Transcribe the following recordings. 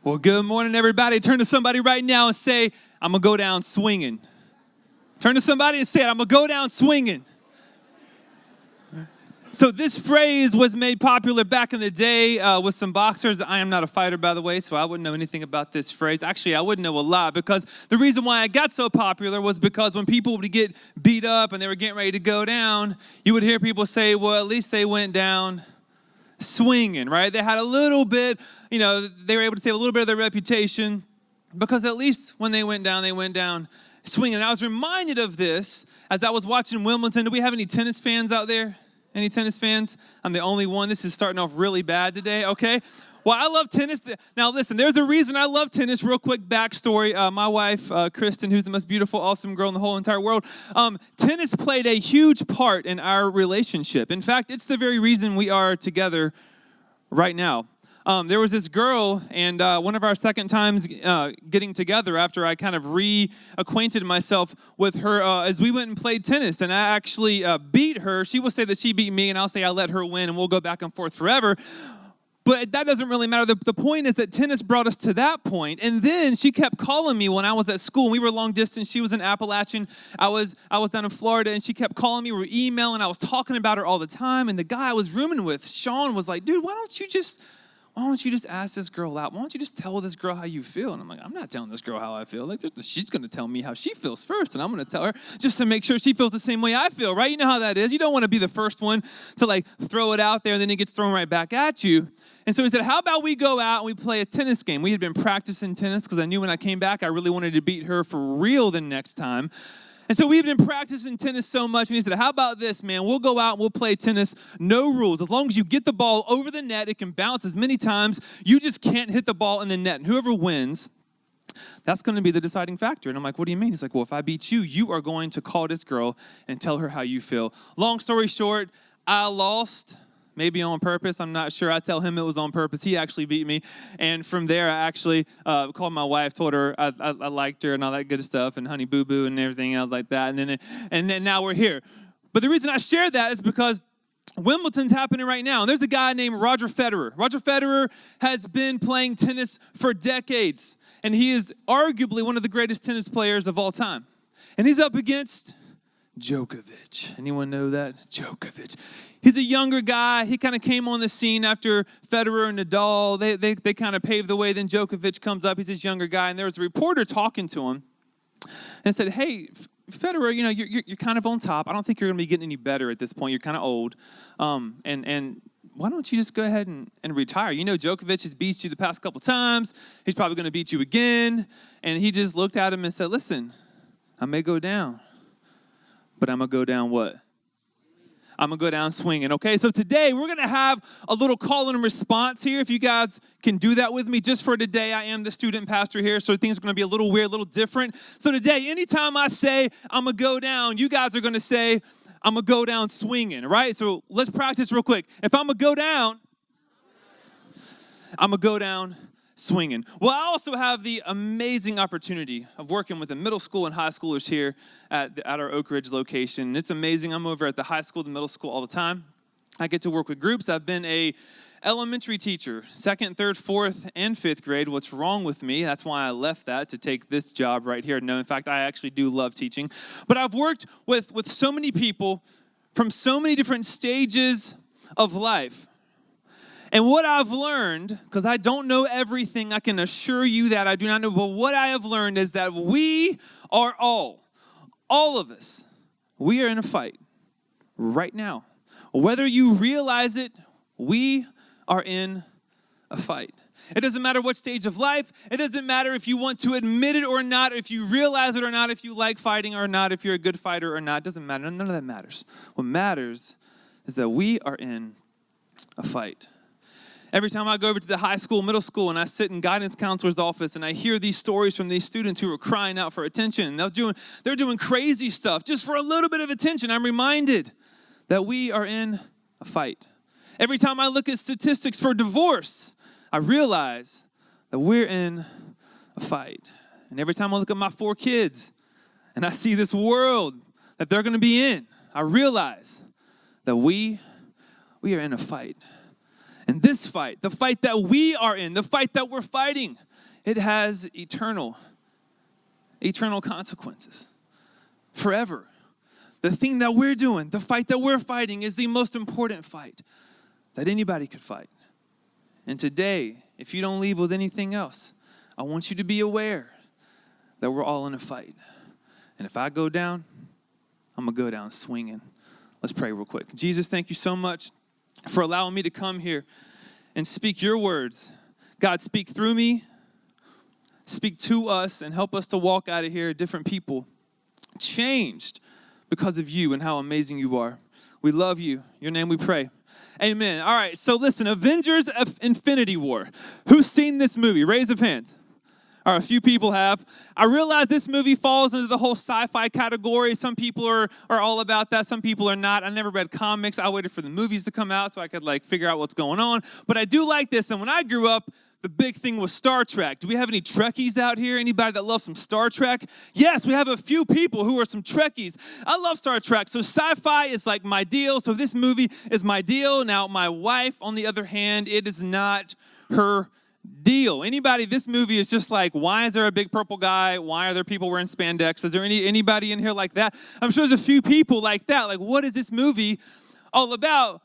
Well, good morning, everybody. Turn to somebody right now and say, I'm going to go down swinging. Turn to somebody and say, I'm going to go down swinging. So this phrase was made popular back in the day with some boxers. I am not a fighter, by the way, so I wouldn't know anything about this phrase. Actually, I wouldn't know a lot, because the reason why it got so popular was because when people would get beat up and they were getting ready to go down, you would hear people say, well, at least they went down swinging, right? They had a little bit, they were able to save a little bit of their reputation, because at least when they went down swinging. And I was reminded of this as I was watching Wimbledon. Do we have any tennis fans out there? Any tennis fans? I'm the only one. This is starting off really bad today, okay? Well, I love tennis. Now, listen, there's a reason I love tennis. Real quick backstory. My wife, Kristen, who's the most beautiful, awesome girl in the whole entire world, tennis played a huge part in our relationship. In fact, it's the very reason we are together right now. There was this girl, and one of our second times getting together after I kind of reacquainted myself with her as we went and played tennis, and I actually beat her. She will say that she beat me, and I'll say I let her win, and we'll go back and forth forever. But that doesn't really matter. The point is that tennis brought us to that point. And then she kept calling me when I was at school. We were long distance. She was in Appalachian. I was down in Florida, and she kept calling me. We were emailing. I was talking about her all the time. And the guy I was rooming with, Sean, was like, dude, why don't you just ask this girl out? Why don't you just tell this girl how you feel? And I'm like, I'm not telling this girl how I feel. Like, she's going to tell me how she feels first, and I'm going to tell her just to make sure she feels the same way I feel, right? You know how that is. You don't want to be the first one to, throw it out there, and then it gets thrown right back at you. And so he said, how about we go out and we play a tennis game? We had been practicing tennis because I knew when I came back I really wanted to beat her for real the next time. And so we've been practicing tennis so much, and he said, how about this, man? We'll go out and we'll play tennis, no rules. As long as you get the ball over the net, it can bounce as many times. You just can't hit the ball in the net. And whoever wins, that's going to be the deciding factor. And I'm like, what do you mean? He's like, well, if I beat you, you are going to call this girl and tell her how you feel. Long story short, I lost. Maybe on purpose, I'm not sure. I tell him it was on purpose. He actually beat me. And from there, I actually called my wife, told her I liked her and all that good stuff, and honey boo boo and everything else like that. And then now we're here. But the reason I share that is because Wimbledon's happening right now. And there's a guy named Roger Federer. Roger Federer has been playing tennis for decades. And he is arguably one of the greatest tennis players of all time. And he's up against Djokovic. Anyone know that? Djokovic. He's a younger guy. He kind of came on the scene after Federer and Nadal. They kind of paved the way. Then Djokovic comes up. He's this younger guy. And there was a reporter talking to him and said, hey, Federer, you're kind of on top. I don't think you're going to be getting any better at this point. You're kind of old. And why don't you just go ahead and retire? Djokovic has beat you the past couple times. He's probably going to beat you again. And he just looked at him and said, listen, I may go down, but I'm going to go down what? I'm going to go down swinging, okay? So today, we're going to have a little call and response here. If you guys can do that with me, just for today, I am the student pastor here, so things are going to be a little weird, a little different. So today, anytime I say I'm going to go down, you guys are going to say I'm going to go down swinging, right? So let's practice real quick. If I'm going to go down, I'm going to go down swinging. Well, I also have the amazing opportunity of working with the middle school and high schoolers here at our Oak Ridge location. It's amazing. I'm over at the high school, the middle school all the time. I get to work with groups. I've been a elementary teacher, 2nd, 3rd, 4th, and 5th grade. What's wrong with me? That's why I left that to take this job right here. No, in fact, I actually do love teaching. But I've worked with so many people from so many different stages of life. And what I've learned, because I don't know everything, I can assure you that I do not know, but what I have learned is that we are all of us, we are in a fight right now. Whether you realize it, we are in a fight. It doesn't matter what stage of life. It doesn't matter if you want to admit it or not, if you realize it or not, if you like fighting or not, if you're a good fighter or not. It doesn't matter. None of that matters. What matters is that we are in a fight. Every time I go over to the high school, middle school, and I sit in guidance counselor's office and I hear these stories from these students who are crying out for attention. They're doing crazy stuff just for a little bit of attention. I'm reminded that we are in a fight. Every time I look at statistics for divorce, I realize that we're in a fight. And every time I look at my 4 kids and I see this world that they're going to be in, I realize that we are in a fight. And this fight, the fight that we are in, the fight that we're fighting, it has eternal consequences. Forever. The thing that we're doing, the fight that we're fighting is the most important fight that anybody could fight. And today, if you don't leave with anything else, I want you to be aware that we're all in a fight. And if I go down, I'm going to go down swinging. Let's pray real quick. Jesus, thank you so much for allowing me to come here and speak your words. God, speak through me, speak to us, and help us to walk out of here different people, changed because of you and how amazing you are. We love you. Your name we pray. Amen. All right, so listen, Avengers Infinity War. Who's seen this movie? Raise of hands. All right, a few people have. I realize this movie falls into the whole sci-fi category. Some people are all about that. Some people are not. I never read comics. I waited for the movies to come out so I could figure out what's going on. But I do like this. And when I grew up, the big thing was Star Trek. Do we have any Trekkies out here? Anybody that loves some Star Trek? Yes, we have a few people who are some Trekkies. I love Star Trek. So sci-fi is like my deal. So this movie is my deal. Now, my wife, on the other hand, it is not her deal. Anybody, this movie is just like, why is there a big purple guy? Why are there people wearing spandex? Is there anybody in here like that? I'm sure there's a few people like that. Like, what is this movie all about?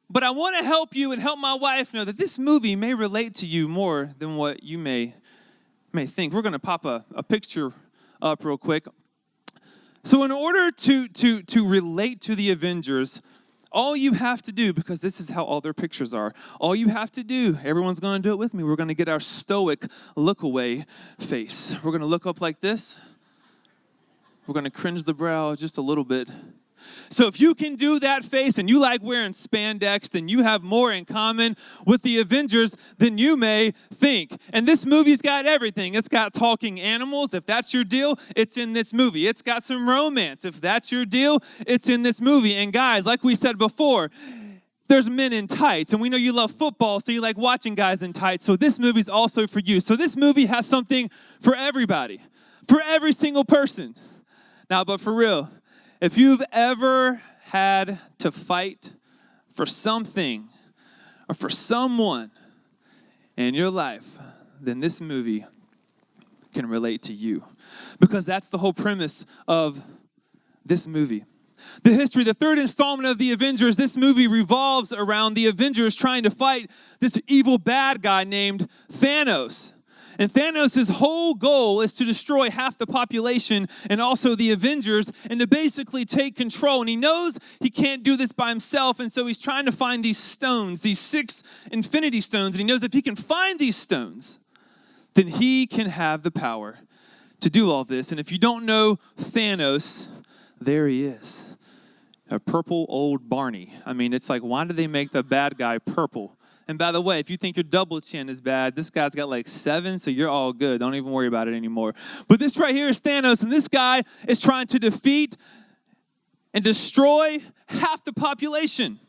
But I want to help you and help my wife know that this movie may relate to you more than what you may think. We're going to pop a picture up real quick. So in order to relate to the Avengers, all you have to do, because this is how all their pictures are, all you have to do, everyone's going to do it with me. We're going to get our stoic look away face. We're going to look up like this. We're going to cringe the brow just a little bit. So if you can do that face and you like wearing spandex, then you have more in common with the Avengers than you may think. And this movie's got everything. It's got talking animals. If that's your deal, it's in this movie. It's got some romance. If that's your deal, it's in this movie. And guys, like we said before, there's men in tights. And we know you love football, so you like watching guys in tights. So this movie's also for you. So this movie has something for everybody, for every single person. Now, but for real, if you've ever had to fight for something or for someone in your life, then this movie can relate to you. Because that's the whole premise of this movie. The history, the third installment of the Avengers, this movie revolves around the Avengers trying to fight this evil bad guy named Thanos. And Thanos' whole goal is to destroy half the population and also the Avengers and to basically take control. And he knows he can't do this by himself, and so he's trying to find these stones, these 6 infinity stones. And he knows if he can find these stones, then he can have the power to do all this. And if you don't know Thanos, there he is. A purple old Barney. I mean, it's like, why do they make the bad guy purple? And by the way, if you think your double chin is bad, this guy's got like 7, so you're all good. Don't even worry about it anymore. But this right here is Thanos, and this guy is trying to defeat and destroy half the population.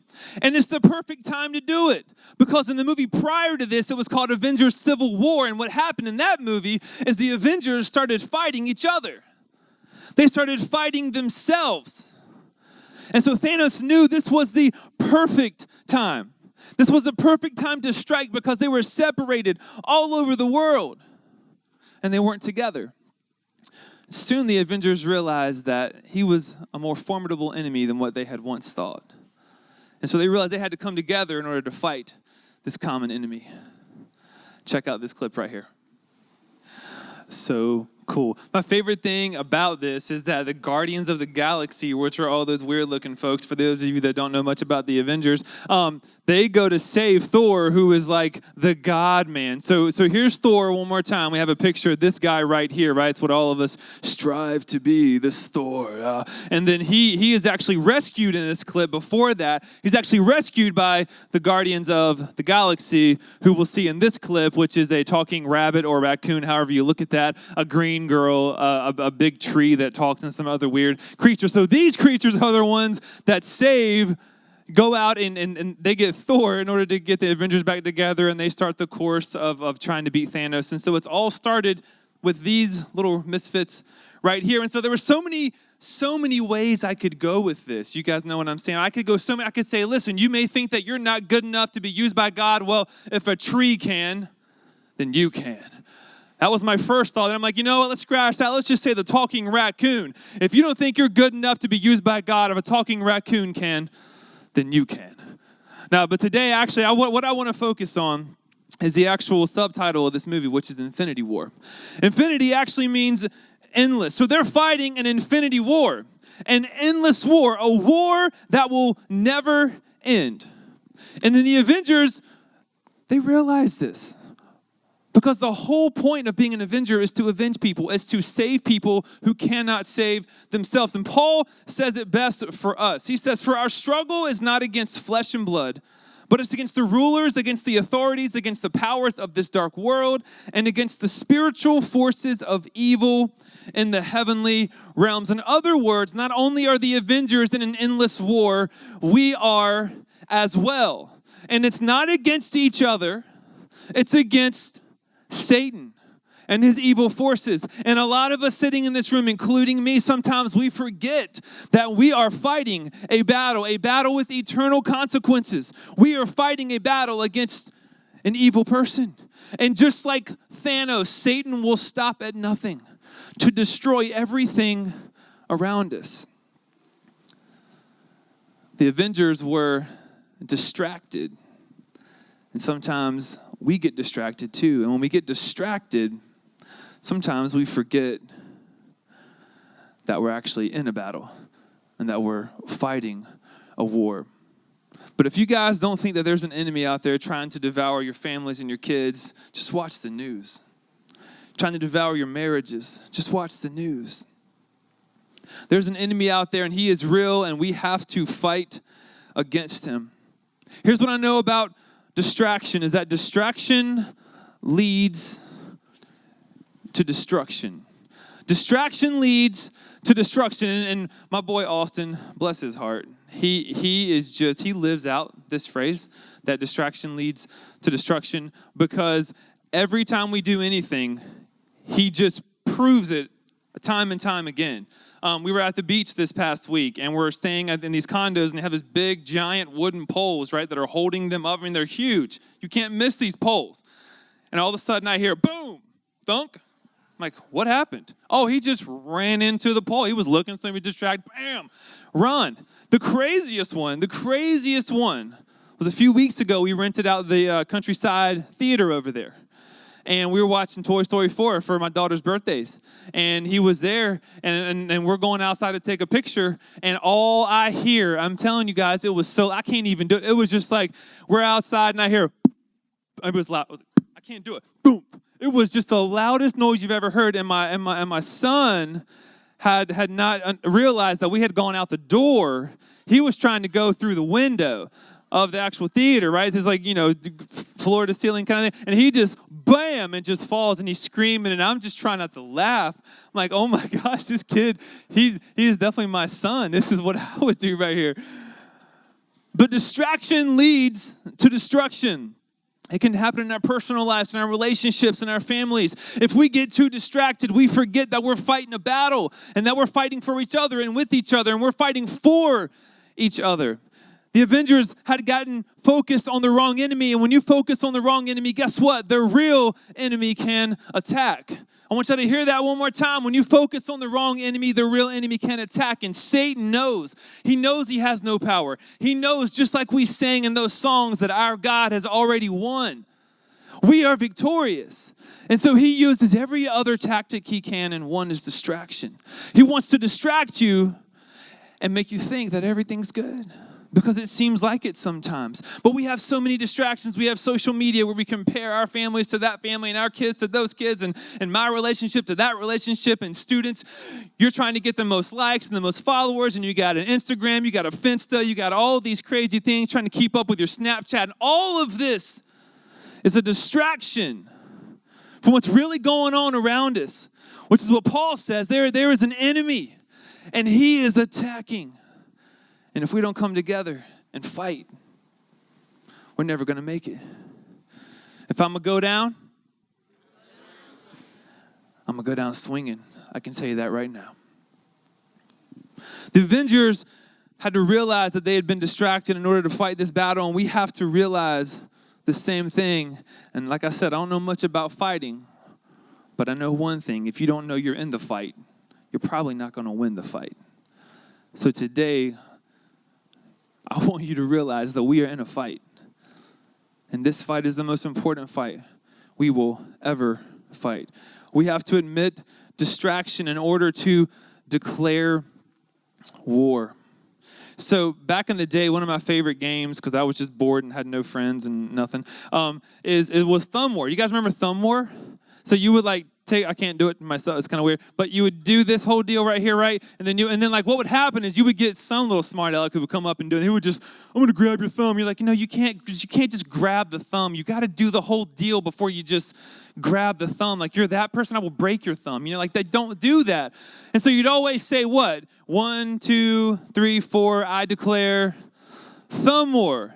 And it's the perfect time to do it. Because in the movie prior to this, it was called Avengers Civil War. And what happened in that movie is the Avengers started fighting each other. They started fighting themselves. And so Thanos knew this was the perfect time. This was the perfect time to strike because they were separated all over the world and they weren't together. Soon the Avengers realized that he was a more formidable enemy than what they had once thought. And so they realized they had to come together in order to fight this common enemy. Check out this clip right here. So cool. My favorite thing about this is that the Guardians of the Galaxy, which are all those weird looking folks, for those of you that don't know much about the Avengers, they go to save Thor, who is like the God man. So here's Thor one more time. We have a picture of this guy right here, right? It's what all of us strive to be, this Thor. And then he is actually rescued in this clip. Before that, he's actually rescued by the Guardians of the Galaxy, who we'll see in this clip, which is a talking rabbit or raccoon, however you look at that, a green girl, a big tree that talks, and some other weird creatures. So these creatures are the ones that go out and they get Thor in order to get the Avengers back together, and they start the course of trying to beat Thanos. And so it's all started with these little misfits right here. And so there were so many ways I could go with this. You guys know what I'm saying? I could say, listen, you may think that you're not good enough to be used by God. Well, if a tree can, then you can. That was my first thought. And I'm like, you know what? Let's scratch that. Let's just say the talking raccoon. If you don't think you're good enough to be used by God, if a talking raccoon can, then you can. Now, but today, actually, what I want to focus on is the actual subtitle of this movie, which is Infinity War. Infinity actually means endless. So they're fighting an infinity war, an endless war, a war that will never end. And then the Avengers, they realize this. Because the whole point of being an Avenger is to avenge people, is to save people who cannot save themselves. And Paul says it best for us. He says, for our struggle is not against flesh and blood, but it's against the rulers, against the authorities, against the powers of this dark world, and against the spiritual forces of evil in the heavenly realms. In other words, not only are the Avengers in an endless war, we are as well. And it's not against each other, it's against Satan and his evil forces. And a lot of us sitting in this room, including me, sometimes we forget that we are fighting a battle with eternal consequences. We are fighting a battle against an evil person. And just like Thanos, Satan will stop at nothing to destroy everything around us. The Avengers were distracted. And sometimes we get distracted too. And when we get distracted, sometimes we forget that we're actually in a battle and that we're fighting a war. But if you guys don't think that there's an enemy out there trying to devour your families and your kids, just watch the news. Trying to devour your marriages, just watch the news. There's an enemy out there and he is real and we have to fight against him. Here's what I know about distraction, is that distraction leads to destruction. Distraction leads to destruction. And my boy Austin, bless his heart, he lives out this phrase that distraction leads to destruction, because every time we do anything, he just proves it time and time again. We were at the beach this past week, and we're staying in these condos, and they have this big, giant wooden poles, right, that are holding them up. I mean, they're huge. You can't miss these poles. And all of a sudden, I hear, boom, thunk. I'm like, what happened? Oh, he just ran into the pole. He was looking, so he was distracted. Bam, run. The craziest one was a few weeks ago. We rented out the Countryside Theater over there. And we were watching Toy Story 4 for my daughter's birthdays. And he was there, and we're going outside to take a picture. And all I hear, I'm telling you guys, I can't even do it. It was just like, we're outside, and I hear, it was loud. I can't do it. Boom. It was just the loudest noise you've ever heard. And my son had not realized that we had gone out the door. He was trying to go through the window of the actual theater, right? It's like, floor to ceiling kind of thing. And he just, bam, and just falls, and he's screaming, and I'm just trying not to laugh. I'm like, oh my gosh, this kid, he is definitely my son. This is what I would do right here. But distraction leads to destruction. It can happen in our personal lives, in our relationships, in our families. If we get too distracted, we forget that we're fighting a battle, and that we're fighting for each other and with each other, and we're fighting for each other. The Avengers had gotten focused on the wrong enemy, and when you focus on the wrong enemy, guess what? The real enemy can attack. I want you to hear that one more time. When you focus on the wrong enemy, the real enemy can attack, and Satan knows. He knows he has no power. He knows, just like we sang in those songs, that our God has already won. We are victorious. And so he uses every other tactic he can, and one is distraction. He wants to distract you and make you think that everything's good, because it seems like it sometimes. But we have so many distractions. We have social media where we compare our families to that family and our kids to those kids and my relationship to that relationship. And students, you're trying to get the most likes and the most followers, and you got an Instagram, you got a Finsta, you got all these crazy things, trying to keep up with your Snapchat. And all of this is a distraction from what's really going on around us, which is what Paul says. There is an enemy, and he is attacking. And if we don't come together and fight, we're never going to make it. If I'm going to go down, I'm going to go down swinging. I can tell you that right now. The Avengers had to realize that they had been distracted in order to fight this battle, and we have to realize the same thing. And like I said, I don't know much about fighting, But I know one thing, if you don't know you're in the fight, you're probably not going to win the fight. So today, I want you to realize that we are in a fight. And this fight is the most important fight we will ever fight. We have to admit distraction in order to declare war. So back in the day, one of my favorite games, because I was just bored and had no friends and nothing, it was Thumb War. You guys remember Thumb War? So you would I can't do it myself, it's kind of weird, but you would do this whole deal right here, right? And then what would happen is you would get some little smart aleck who would come up and do it. He would just, I'm going to grab your thumb. You're like, you can't just grab the thumb. You got to do the whole deal before you just grab the thumb. Like, you're that person, I will break your thumb. They don't do that. And so you'd always say what? 1, 2, 3, 4, I declare Thumb War.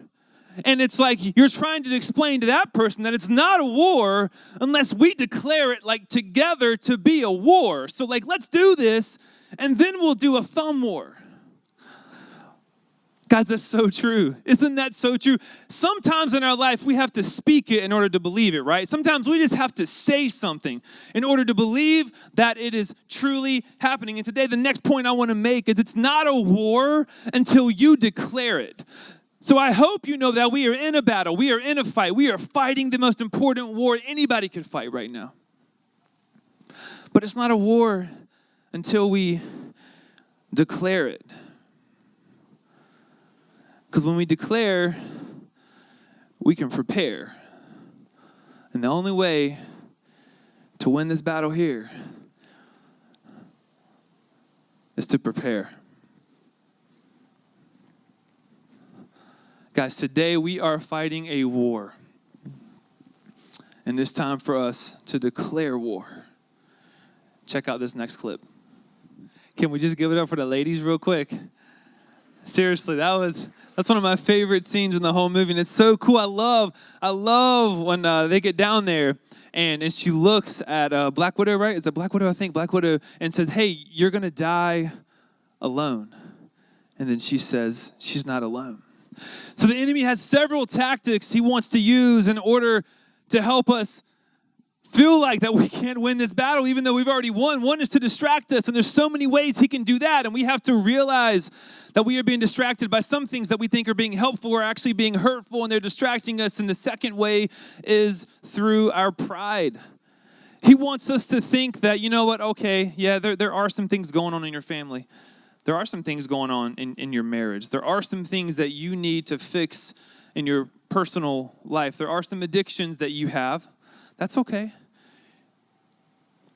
And it's like you're trying to explain to that person that it's not a war unless we declare it together to be a war. So let's do this and then we'll do a thumb war. Guys, that's so true. Isn't that so true? Sometimes in our life we have to speak it in order to believe it, right? Sometimes we just have to say something in order to believe that it is truly happening. And today the next point I want to make is it's not a war until you declare it. So I hope you know that we are in a battle. We are in a fight. We are fighting the most important war anybody could fight right now. But it's not a war until we declare it. Because when we declare, we can prepare. And the only way to win this battle here is to prepare. Guys, today we are fighting a war. And it's time for us to declare war. Check out this next clip. Can we just give it up for the ladies real quick? Seriously, that's one of my favorite scenes in the whole movie. And it's so cool. I love when they get down there and she looks at Black Widow, right? It's a Black Widow, I think. Black Widow, and says, hey, you're going to die alone. And then she says, she's not alone. So the enemy has several tactics he wants to use in order to help us feel like that we can't win this battle, even though we've already won. One is to distract us, and there's so many ways he can do that, and we have to realize that we are being distracted by some things that we think are being helpful or actually being hurtful, and they're distracting us. And the second way is through our pride. He wants us to think that, you know what, okay, yeah, there are some things going on in your family. There are some things going on in your marriage. There are some things that you need to fix in your personal life. There are some addictions that you have. That's okay.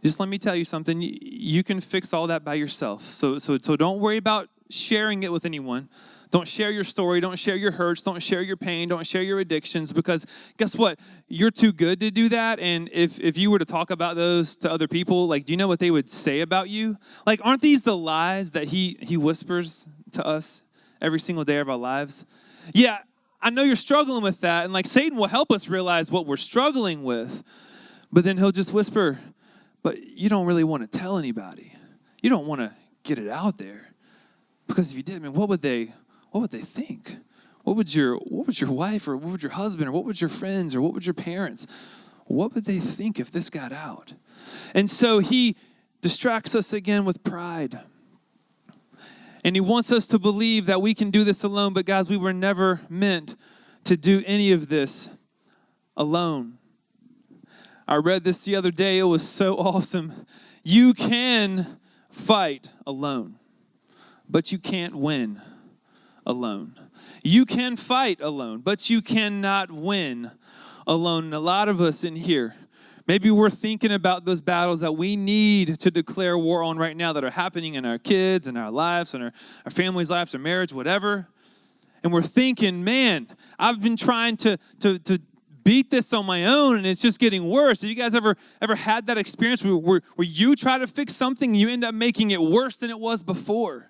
Just let me tell you something. You can fix all that by yourself. So don't worry about sharing it with anyone. Don't share your story. Don't share your hurts. Don't share your pain. Don't share your addictions, because guess what? You're too good to do that. And if you were to talk about those to other people, do you know what they would say about you? Aren't these the lies that he whispers to us every single day of our lives? Yeah, I know you're struggling with that. And Satan will help us realize what we're struggling with. But then he'll just whisper, but you don't really want to tell anybody. You don't want to get it out there. Because if you did, what would they think? What would your wife or what would your husband or what would your friends or what would your parents, what would they think if this got out? And so he distracts us again with pride. And he wants us to believe that we can do this alone. But guys, we were never meant to do any of this alone. I read this the other day. It was so awesome. You can fight alone, but you can't win alone. You can fight alone, but you cannot win alone. And a lot of us in here, maybe we're thinking about those battles that we need to declare war on right now that are happening in our kids and our lives and our family's lives, our marriage, whatever. And we're thinking, man, I've been trying to beat this on my own and it's just getting worse. Have you guys ever had that experience where you try to fix something and you end up making it worse than it was before?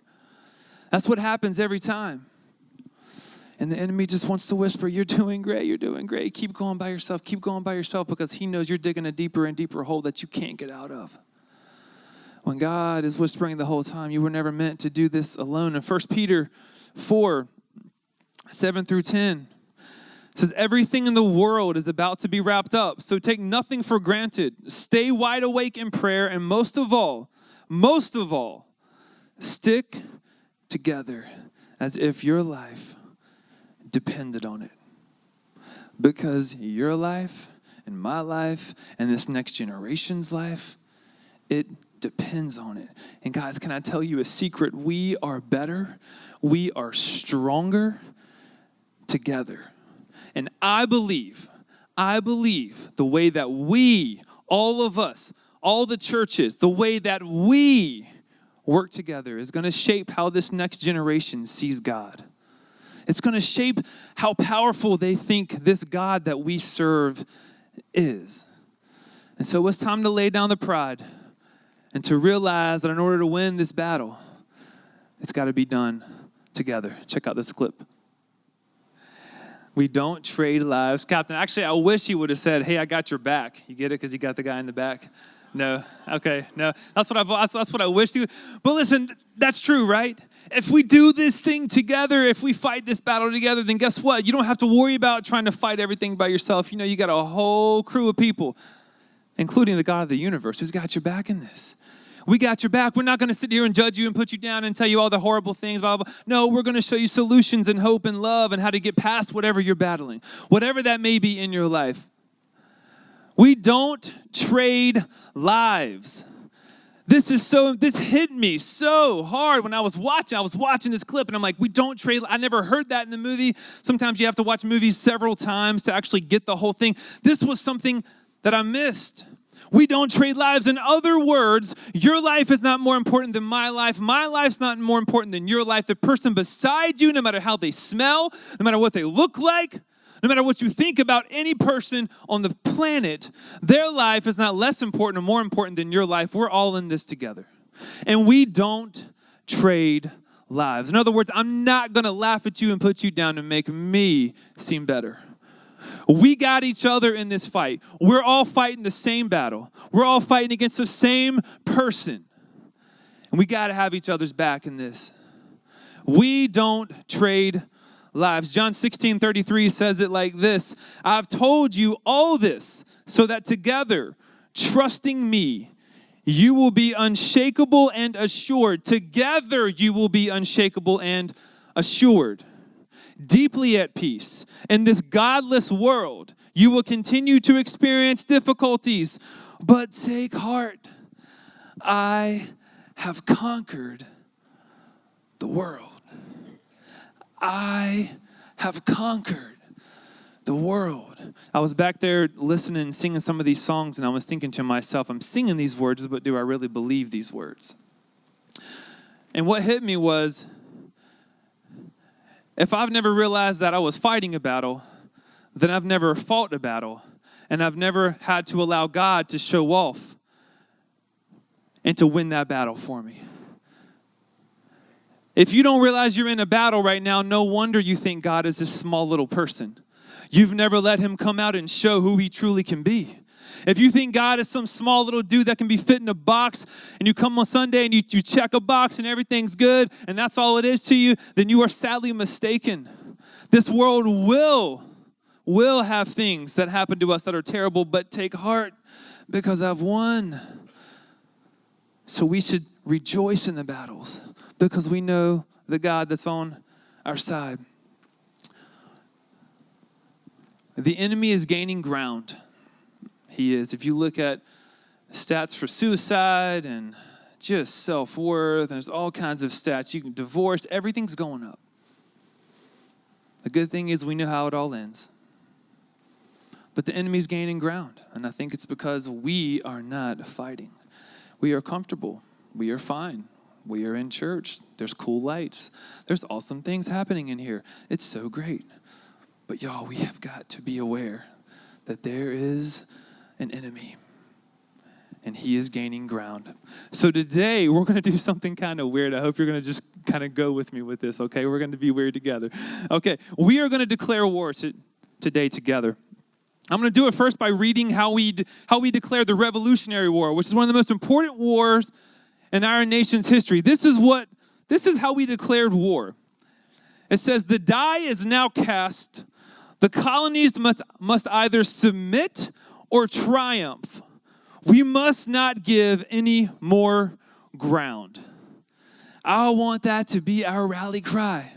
That's what happens every time. And the enemy just wants to whisper, you're doing great, you're doing great. Keep going by yourself, because he knows you're digging a deeper and deeper hole that you can't get out of. When God is whispering the whole time, you were never meant to do this alone. In 1 Peter 4, 7 through 10, It says everything in the world is about to be wrapped up. So take nothing for granted. Stay wide awake in prayer. And most of all, stick together as if your life depended on it. Because your life and my life and this next generation's life, it depends on it. And guys, can I tell you a secret? We are better. We are stronger together. And I believe the way that we, all of us, all the churches, the way that we work together is going to shape how this next generation sees God. It's going to shape how powerful they think this God that we serve is. And so it's time to lay down the pride and to realize that in order to win this battle, it's got to be done together. Check out this clip. We don't trade lives. Captain, actually, I wish he would have said, hey, I got your back. You get it? Because you got the guy in the back? No. Okay, no. That's what I wish you. But listen, that's true, right? If we do this thing together, if we fight this battle together, then guess what? You don't have to worry about trying to fight everything by yourself. You know, you got a whole crew of people, including the God of the universe, who's got your back in this. We got your back. We're not going to sit here and judge you and put you down and tell you all the horrible things, blah, blah, blah. No, we're going to show you solutions and hope and love and how to get past whatever you're battling, whatever that may be in your life. We don't trade lives. This hit me so hard when I was watching this clip, and I'm like, we don't trade. I never heard that in the movie. Sometimes you have to watch movies several times to actually get the whole thing. This was something that I missed. We don't trade lives. In other words, your life is not more important than my life. My life's not more important than your life. The person beside you, no matter how they smell, no matter what they look like, no matter what you think about any person on the planet, their life is not less important or more important than your life. We're all in this together. And we don't trade lives. In other words, I'm not going to laugh at you and put you down to make me seem better. We got each other in this fight. We're all fighting the same battle. We're all fighting against the same person. And we got to have each other's back in this. We don't trade lives. John 16:33 says it like this. I've told you all this so that together, trusting me, you will be unshakable and assured. Together you will be unshakable and assured. Deeply at peace. In this godless world, you will continue to experience difficulties, but take heart. I have conquered the world. I have conquered the world. I was back there listening and singing some of these songs, and I was thinking to myself, I'm singing these words, but do I really believe these words? And what hit me was, if I've never realized that I was fighting a battle, then I've never fought a battle, and I've never had to allow God to show off and to win that battle for me. If you don't realize you're in a battle right now, no wonder you think God is this small little person. You've never let him come out and show who he truly can be. If you think God is some small little dude that can be fit in a box, and you come on Sunday and you check a box and everything's good, and that's all it is to you, then you are sadly mistaken. This world will have things that happen to us that are terrible, but take heart because I've won. So we should rejoice in the battles because we know the God that's on our side. The enemy is gaining ground. He is. If you look at stats for suicide and just self-worth, and there's all kinds of stats. You can divorce, everything's going up. The good thing is we know how it all ends. But the enemy's gaining ground, and I think it's because we are not fighting. We are comfortable. We are fine. We are in church. There's cool lights. There's awesome things happening in here. It's so great. But y'all, we have got to be aware that there is an enemy, and he is gaining ground. So today, we're going to do something kind of weird. I hope you're going to just kind of go with me with this, okay? We're going to be weird together. Okay, we are going to declare war today together. I'm going to do it first by reading how we declared the Revolutionary War, which is one of the most important wars in our nation's history. This is how we declared war. It says, "The die is now cast. The colonies must either submit or triumph. We must not give any more ground. I want that to be our rally cry,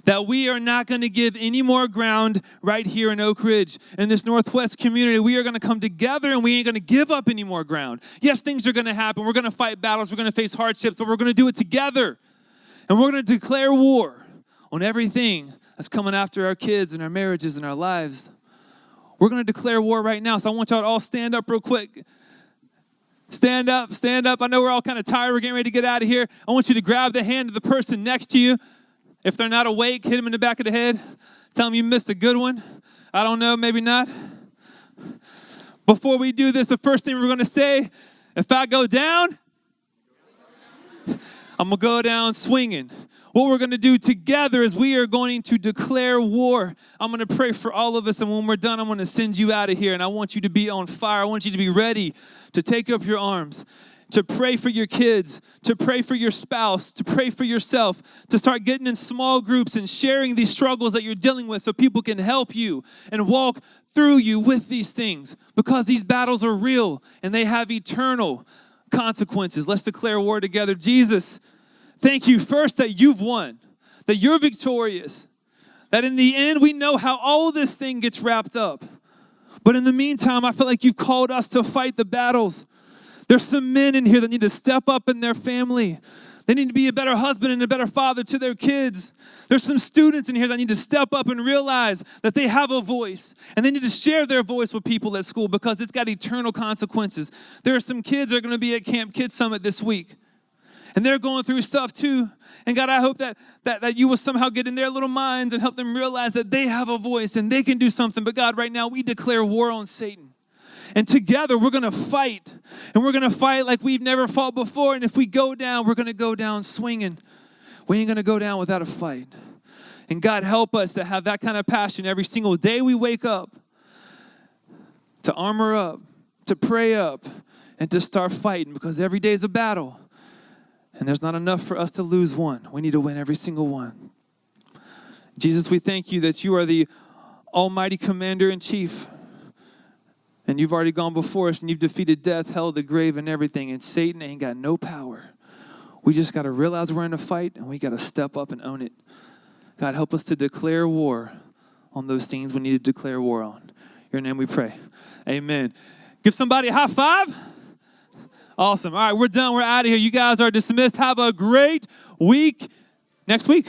that we are not going to give any more ground right here in Oak Ridge, in this Northwest community. We are going to come together and we ain't going to give up any more ground. Yes, things are going to happen. We're going to fight battles. We're going to face hardships, but we're going to do it together. And we're going to declare war on everything that's coming after our kids and our marriages and our lives. We're going to declare war right now. So I want y'all to all stand up real quick. Stand up, stand up. I know we're all kind of tired. We're getting ready to get out of here. I want you to grab the hand of the person next to you. If they're not awake, hit them in the back of the head. Tell them you missed a good one. I don't know, maybe not. Before we do this, the first thing we're going to say, if I go down, I'm going to go down swinging. What we're going to do together is we are going to declare war. I'm going to pray for all of us, and when we're done, I'm going to send you out of here, and I want you to be on fire. I want you to be ready to take up your arms, to pray for your kids, to pray for your spouse, to pray for yourself, to start getting in small groups and sharing these struggles that you're dealing with so people can help you and walk through you with these things, because these battles are real and they have eternal consequences. Let's declare war together. Jesus, thank you first that you've won, that you're victorious, that in the end we know how all this thing gets wrapped up. But in the meantime, I feel like you've called us to fight the battles. There's some men in here that need to step up in their family. They need to be a better husband and a better father to their kids. There's some students in here that need to step up and realize that they have a voice, and they need to share their voice with people at school because it's got eternal consequences. There are some kids that are going to be at Camp Kids Summit this week, and they're going through stuff too. And God, I hope that you will somehow get in their little minds and help them realize that they have a voice and they can do something. But God, right now we declare war on Satan. And together we're going to fight. And we're going to fight like we've never fought before. And if we go down, we're going to go down swinging. We ain't going to go down without a fight. And God, help us to have that kind of passion every single day we wake up, to armor up, to pray up, and to start fighting, because every day is a battle. And there's not enough for us to lose one. We need to win every single one. Jesus, we thank you that you are the almighty commander-in-chief. And you've already gone before us, and you've defeated death, hell, the grave, and everything. And Satan ain't got no power. We just got to realize we're in a fight, and we got to step up and own it. God, help us to declare war on those things we need to declare war on. In your name we pray. Amen. Give somebody a high five. Awesome. All right, we're done. We're out of here. You guys are dismissed. Have a great week. Next week.